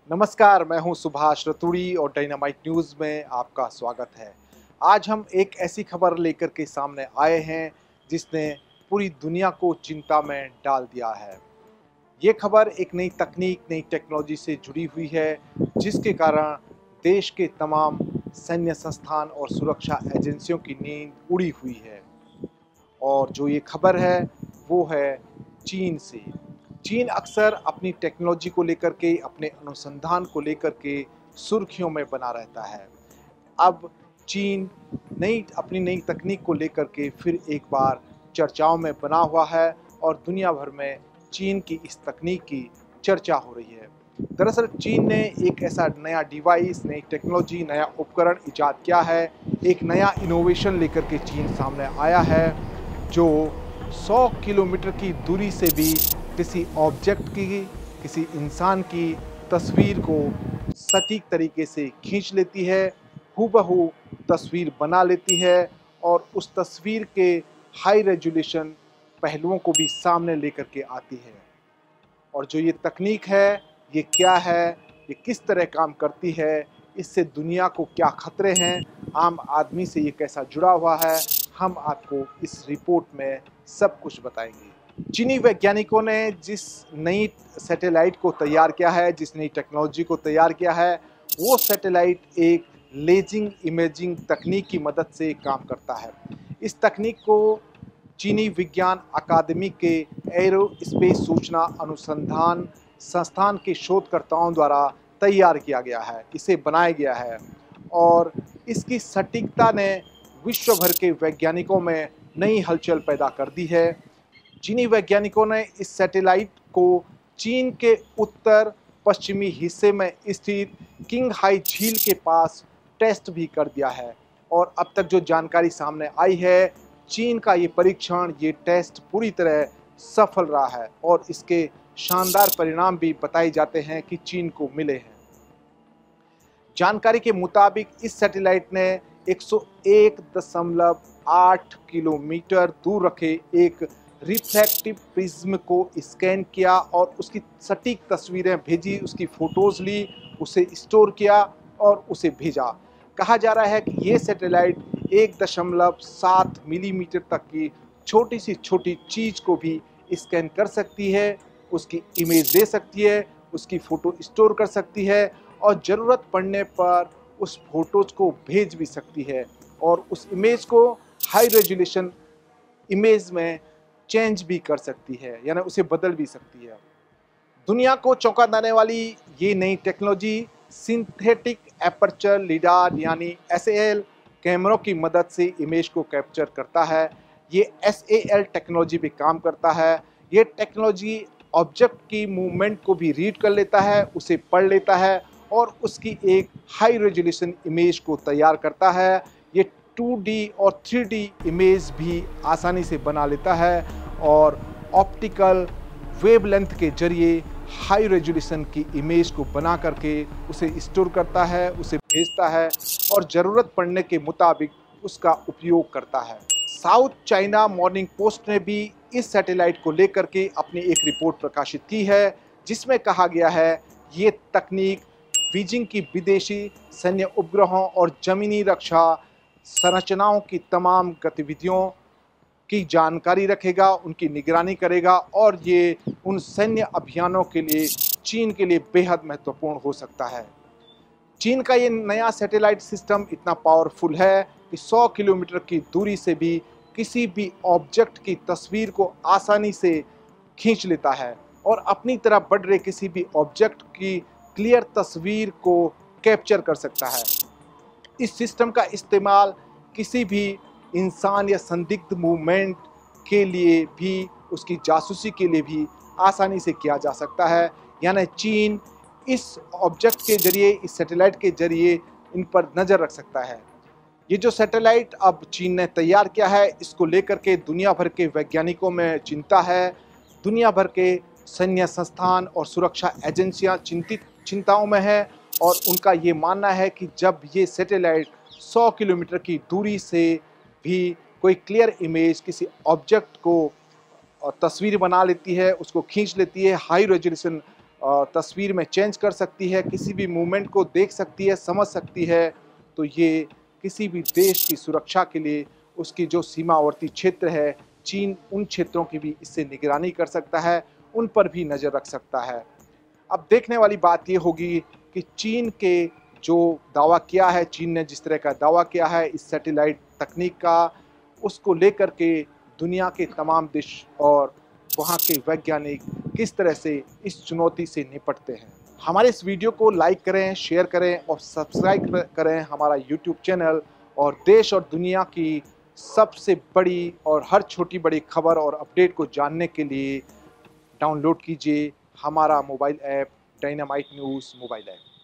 नमस्कार, मैं हूं सुभाष रतूड़ी और डायनामाइट न्यूज़ में आपका स्वागत है। आज हम एक ऐसी खबर लेकर के सामने आए हैं जिसने पूरी दुनिया को चिंता में डाल दिया है। ये खबर एक नई तकनीक, नई टेक्नोलॉजी से जुड़ी हुई है, जिसके कारण देश के तमाम सैन्य संस्थान और सुरक्षा एजेंसियों की नींद उड़ी हुई है। और जो ये खबर है वो है चीन से। चीन अक्सर अपनी टेक्नोलॉजी को लेकर के, अपने अनुसंधान को लेकर के सुर्खियों में बना रहता है। अब चीन अपनी नई तकनीक को लेकर के फिर एक बार चर्चाओं में बना हुआ है और दुनिया भर में चीन की इस तकनीक की चर्चा हो रही है। दरअसल चीन ने एक ऐसा नया डिवाइस, नई टेक्नोलॉजी, नया उपकरण इजाद किया है। एक नया इनोवेशन लेकर के चीन सामने आया है जो 100 किलोमीटर की दूरी से भी किसी ऑब्जेक्ट की, किसी इंसान की तस्वीर को सटीक तरीके से खींच लेती है, हूबहू तस्वीर बना लेती है और उस तस्वीर के हाई रेजोल्यूशन पहलुओं को भी सामने लेकर के आती है। और जो ये तकनीक है, ये क्या है, ये किस तरह काम करती है, इससे दुनिया को क्या खतरे हैं, आम आदमी से ये कैसा जुड़ा हुआ है, हम आपको इस रिपोर्ट में सब कुछ बताएंगे। चीनी वैज्ञानिकों ने जिस नई सैटेलाइट को तैयार किया है, जिस नई टेक्नोलॉजी को तैयार किया है, वो सैटेलाइट एक लेजिंग इमेजिंग तकनीक की मदद से काम करता है। इस तकनीक को चीनी विज्ञान अकादमी के एरोस्पेस सूचना अनुसंधान संस्थान के शोधकर्ताओं द्वारा तैयार किया गया है, इसे बनाया गया है और इसकी सटीकता ने विश्व भर के वैज्ञानिकों में नई हलचल पैदा कर दी है। चीनी वैज्ञानिकों ने इस सैटेलाइट को चीन के उत्तर पश्चिमी हिस्से में स्थित किंगहाई झील के पास टेस्ट भी कर दिया है और अब तक जो जानकारी सामने आई है, चीन का ये परीक्षण, ये टेस्ट पूरी तरह सफल रहा है और इसके शानदार परिणाम भी बताए जाते हैं कि चीन को मिले हैं। जानकारी के मुताबिक इस सैटेलाइट ने 101.8 किलोमीटर दूर रखे एक रिफ्लेक्टिव प्रिज्म को स्कैन किया और उसकी सटीक तस्वीरें भेजी, उसकी फोटोज ली, उसे स्टोर किया और उसे भेजा। कहा जा रहा है कि ये सैटेलाइट 1.7 मिलीमीटर तक की छोटी सी छोटी चीज़ को भी स्कैन कर सकती है, उसकी इमेज दे सकती है, उसकी फ़ोटो स्टोर कर सकती है और ज़रूरत पड़ने पर उस फोटोज को भेज भी सकती है और उस इमेज को हाई रेजोल्यूशन इमेज में चेंज भी कर सकती है, यानी उसे बदल भी सकती है। दुनिया को चौंका देने वाली ये नई टेक्नोलॉजी सिंथेटिक एपर्चर लिडार यानी SAL कैमरों की मदद से इमेज को कैप्चर करता है। ये SAL टेक्नोलॉजी पे काम करता है। ये टेक्नोलॉजी ऑब्जेक्ट की मूवमेंट को भी रीड कर लेता है, उसे पढ़ लेता है और उसकी एक हाई रेजोल्यूशन इमेज को तैयार करता है। ये 2D और 3D इमेज भी आसानी से बना लेता है और ऑप्टिकल वेवलेंथ के जरिए हाई रेजोल्यूशन की इमेज को बना करके उसे स्टोर करता है, उसे भेजता है और ज़रूरत पड़ने के मुताबिक उसका उपयोग करता है। साउथ चाइना मॉर्निंग पोस्ट ने भी इस सैटेलाइट को लेकर के अपनी एक रिपोर्ट प्रकाशित की है, जिसमें कहा गया है ये तकनीक बीजिंग की विदेशी सैन्य उपग्रहों और ज़मीनी रक्षा संरचनाओं की तमाम गतिविधियों की जानकारी रखेगा, उनकी निगरानी करेगा और ये उन सैन्य अभियानों के लिए चीन के लिए बेहद महत्वपूर्ण हो सकता है। चीन का ये नया सैटेलाइट सिस्टम इतना पावरफुल है कि 100 किलोमीटर की दूरी से भी किसी भी ऑब्जेक्ट की तस्वीर को आसानी से खींच लेता है और अपनी तरफ बढ़ रहे किसी भी ऑब्जेक्ट की क्लियर तस्वीर को कैप्चर कर सकता है। इस सिस्टम का इस्तेमाल किसी भी इंसान या संदिग्ध मूवमेंट के लिए भी, उसकी जासूसी के लिए भी आसानी से किया जा सकता है। यानी चीन इस ऑब्जेक्ट के जरिए, इस सैटेलाइट के जरिए इन पर नज़र रख सकता है। ये जो सैटेलाइट अब चीन ने तैयार किया है, इसको लेकर के दुनिया भर के वैज्ञानिकों में चिंता है। दुनिया भर के सैन्य संस्थान और सुरक्षा एजेंसियां चिंताओं में है और उनका ये मानना है कि जब ये सैटेलाइट 100 किलोमीटर की दूरी से भी कोई क्लियर इमेज किसी ऑब्जेक्ट को तस्वीर बना लेती है, उसको खींच लेती है, हाई रेजोल्यूशन तस्वीर में चेंज कर सकती है, किसी भी मूवमेंट को देख सकती है, समझ सकती है। तो ये किसी भी देश की सुरक्षा के लिए उसकी जो सीमावर्ती क्षेत्र है, चीन उन क्षेत्रों की भी इससे निगरानी कर सकता है, उन पर भी नज़र रख सकता है। अब देखने वाली बात ये होगी कि चीन के जो दावा किया है, चीन ने जिस तरह का दावा किया है इस सैटेलाइट तकनीक का, उसको लेकर के दुनिया के तमाम देश और वहाँ के वैज्ञानिक किस तरह से इस चुनौती से निपटते हैं। हमारे इस वीडियो को लाइक करें, शेयर करें और सब्सक्राइब करें हमारा यूट्यूब चैनल, और देश और दुनिया की सबसे बड़ी और हर छोटी बड़ी खबर और अपडेट को जानने के लिए डाउनलोड कीजिए हमारा mobile app dynamite news mobile app.